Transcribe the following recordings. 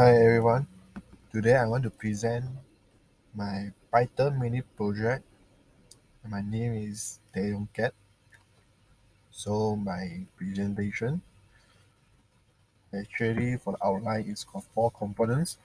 Hi everyone. Today I want to present my Python mini project. My name is yong kiat. So my presentation actually for the outline is got four components.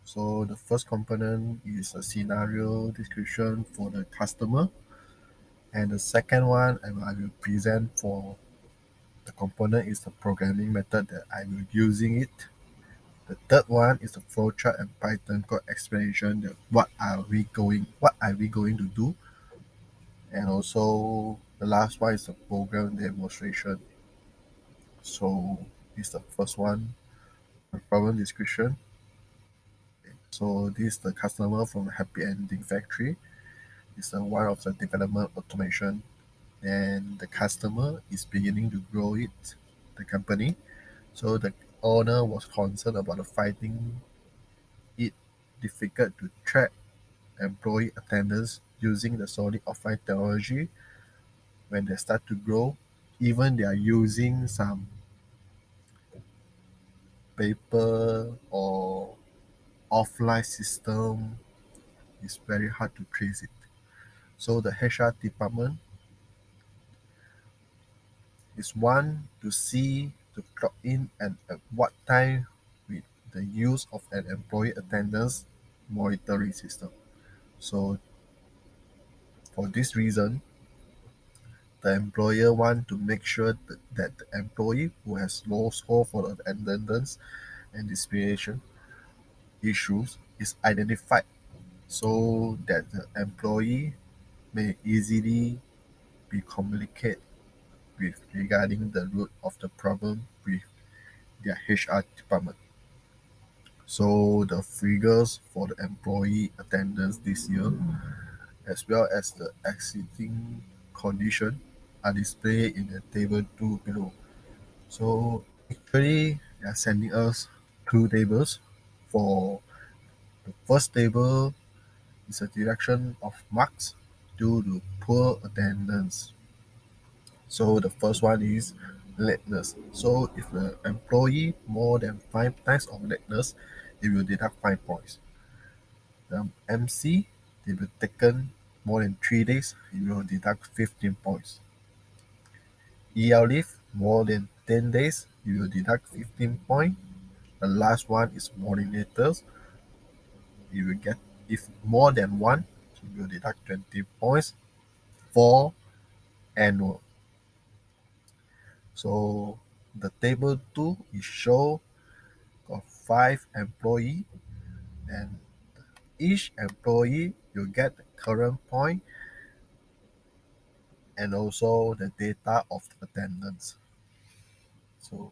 So the first component is a scenario description for the customer, and the second one I will present for the component is the programming method that I will using it. The third one is the flowchart and Python code explanation. That what are we going to do, and also the last one is the program demonstration. So this is the first one, the problem description. So this is the customer from Happy Ending Factory. It's one of the development automation, and the customer is beginning to grow the company. So the owner was concerned about the finding it difficult to track employee attendance using the solid offline technology when they start to grow. Even they are using some paper or offline system, it's very hard to trace it. So the HR department is one to see to clock in and at what time with the use of an employee attendance monitoring system. So for this reason, the employer want to make sure that the employee who has low score for the attendance and discrimination issues is identified so that the employee may easily be communicate with regarding the root of the problem with their HR department. So the figures for the employee attendance this year, as well as the exiting condition, are displayed in the table 2 below. So actually, they are sending us two tables. For the first table is a deduction of marks due to poor attendance. So the first one is lateness. So if the employee more than 5 times of lateness, it will deduct 5 points. The MC, they will taken more than 3 days, it will deduct 15 points. EL leave more than 10 days, you will deduct 15 points. The last one is coordinators. You will get if more than one, you will deduct 20 points for annual. So the table 2 is show got 5 employee, and each employee you get the current point and also the data of the attendance. So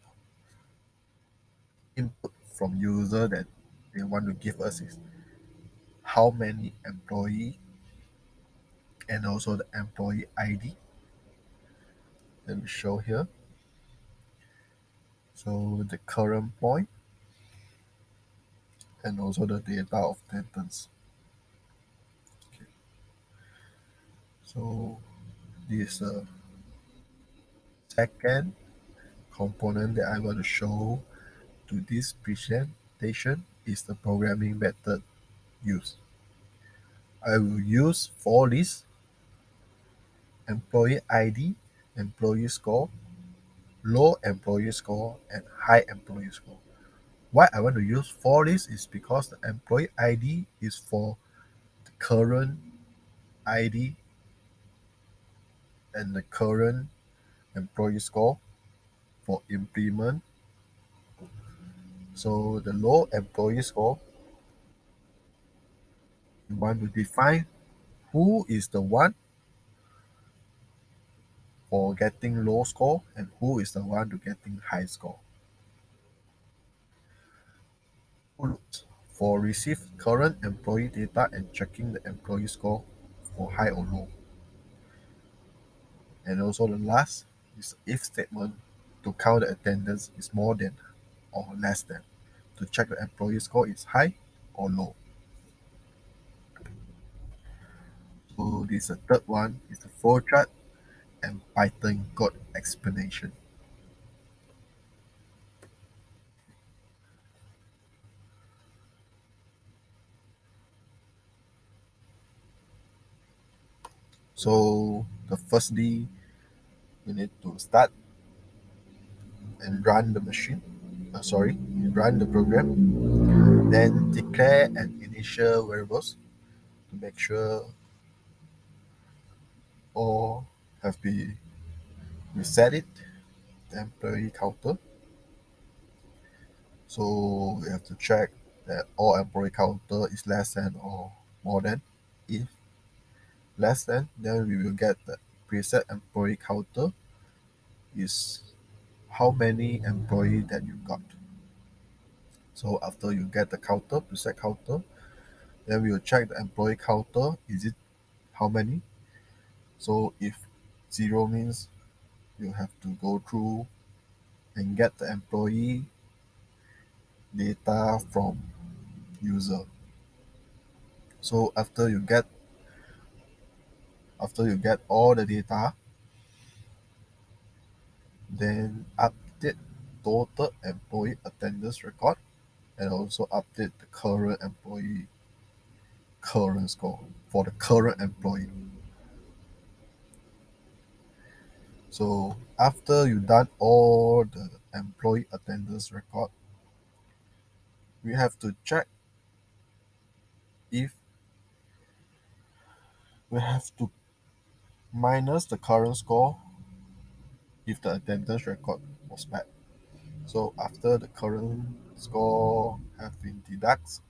input from user that they want to give us is how many employee and also the employee ID. Let me show here. So the current point and also the data of attendance. Okay. So this second component that I want to show to this presentation is the programming method used. I will use four lists: employee ID, employee score, low employee score, and high employee score. Why I want to use four lists is because the employee ID is for the current ID and the current employee score for implement. So the low employee score, you want to define who is the one for getting low score and who is the one to getting high score. For receive current employee data and checking the employee score for high or low. And also the last is if statement to count the attendance is more than or less than to check the employee score is high or low. So this is the third one is the flow chart and Python code explanation. So the firstly, you need to start and run the machine. Run the program. Then declare an initial variables to make sure all have been reset it. The employee counter. So we have to check that all employee counter is less than or more than. If less than, then we will get the preset employee counter is how many employee that you got. So after you get the counter, preset counter, then we will check the employee counter, is it how many? So if zero means you have to go through and get the employee data from user. So after you get all the data, then update total employee attendance record and also update the current employee current score for the current employee. So after you done all the employee attendance record, we have to check if we have to minus the current score if the attendance record was bad. So after the current score have been deducted,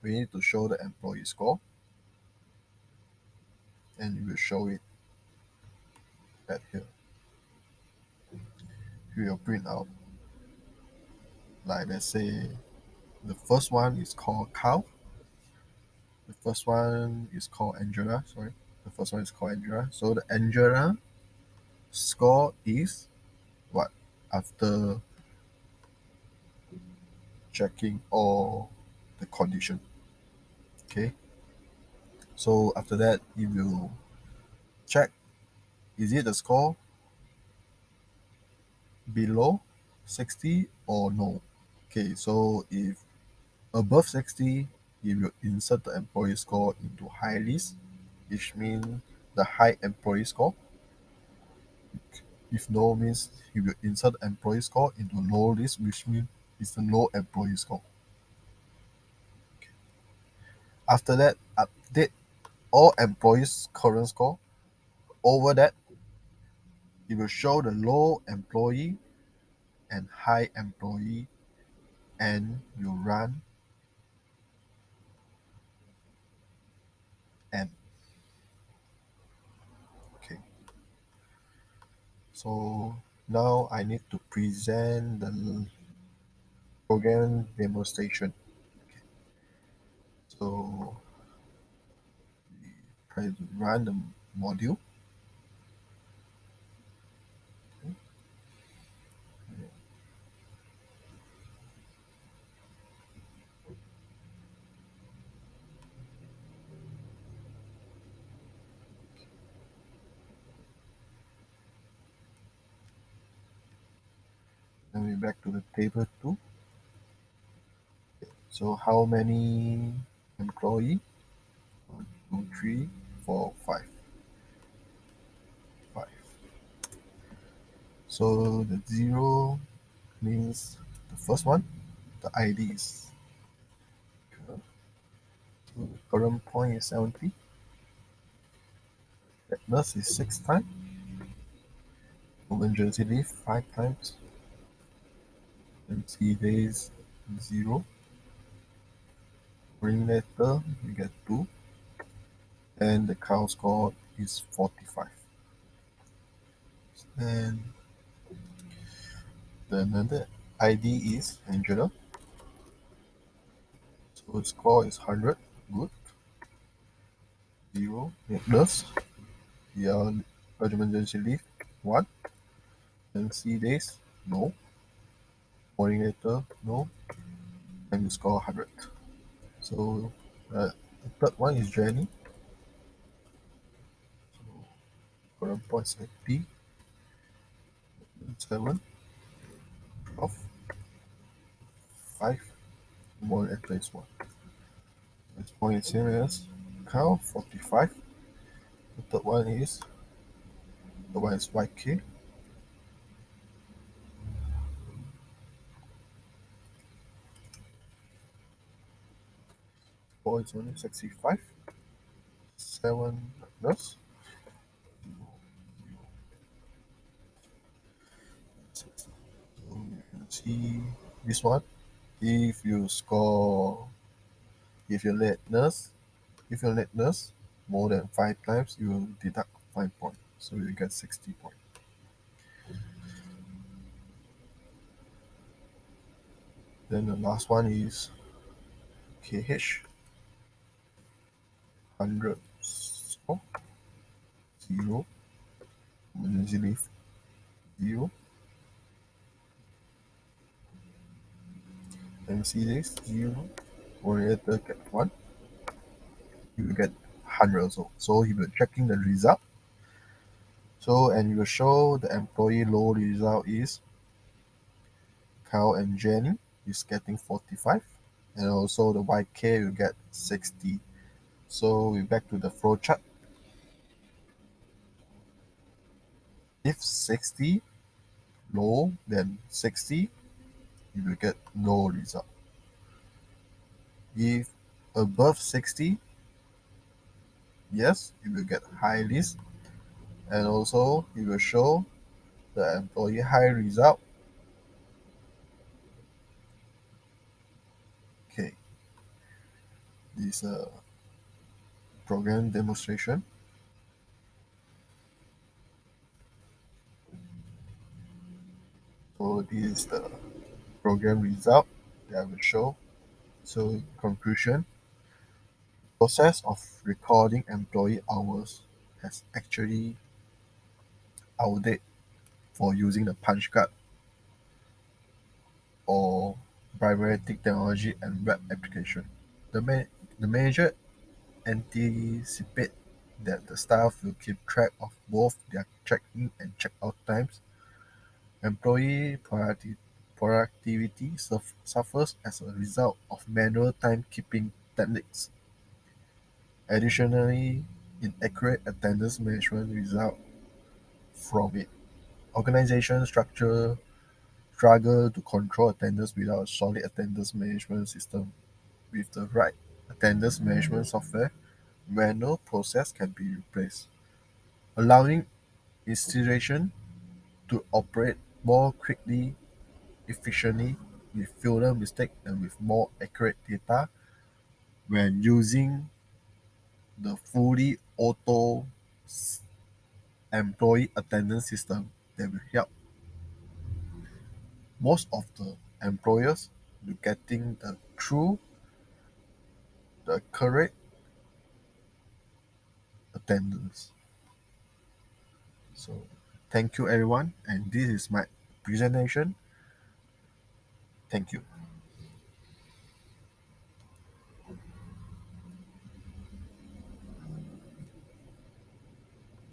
we need to show the employee score and we will show it at here. We will print out like let's say the first one is called cow. The first one is called Angela. Sorry. The first one is called Angela. So the Angela score is what? After checking all the condition. Okay. So after that, you will check is it the score below 60 or no. Okay. So if above 60, you will insert the employee score into high list, which means the high employee score. If no means he will insert employee score into low list, which means it's the low employee score. After that, update all employees' current score. Over that, it will show the low employee and high employee, and you run and okay. So now I need to present the program demonstration. Okay. So try to run the module. Then we back to the table 2. So how many employee? 1, 2, 3, 4, 5. 5. So the 0 means the first one, the ID is current. So the current point is 70. Lateness is 6 times. Emergency leave 5 times. MC days 0. Ring letter you get 2. And the cow score is 45. And the another ID is Angela. So score is 100. Good. 0. Lateness. Yeah, emergency leave 1. MC days no. Morning later no. And you score 100. So the third one is Jenny. So current points at P 7 of 5. Morning later is 1. This point is same as cow 45. The third one is YK. Four is only 65. Seven nurse. Six. So you can see this one. If you score, if your lateness, if your lateness more than 5 times, you will deduct 5 points. So you get 60 points. Then the last one is KH. 100 score. 0. Emergency leave. 0. MC days. 0. Oriented get 1. You will get 100 also. So he will checking the result. So and you will show the employee low result is Kyle and Jenny is getting 45, and also the YK will get 60. So we back to the flow chart. If 60 low than 60, you will get no result. If above 60, yes, you will get high list, and also it will show the employee high result. Okay, this program demonstration. So this is the program result that I will show. So conclusion, process of recording employee hours has actually outdated for using the punch card or biometric technology and web application. The manager anticipate that the staff will keep track of both their check-in and check-out times. Employee productivity suffers as a result of manual timekeeping techniques. Additionally, inaccurate attendance management result from it. Organization structure struggle to control attendance without a solid attendance management system. With the right attendance management software, manual process can be replaced, allowing institution to operate more quickly, efficiently, with fewer mistakes and with more accurate data when using the fully auto employee attendance system that will help most of the employers to getting the correct attendance. So thank you everyone, and this is my presentation. Thank you.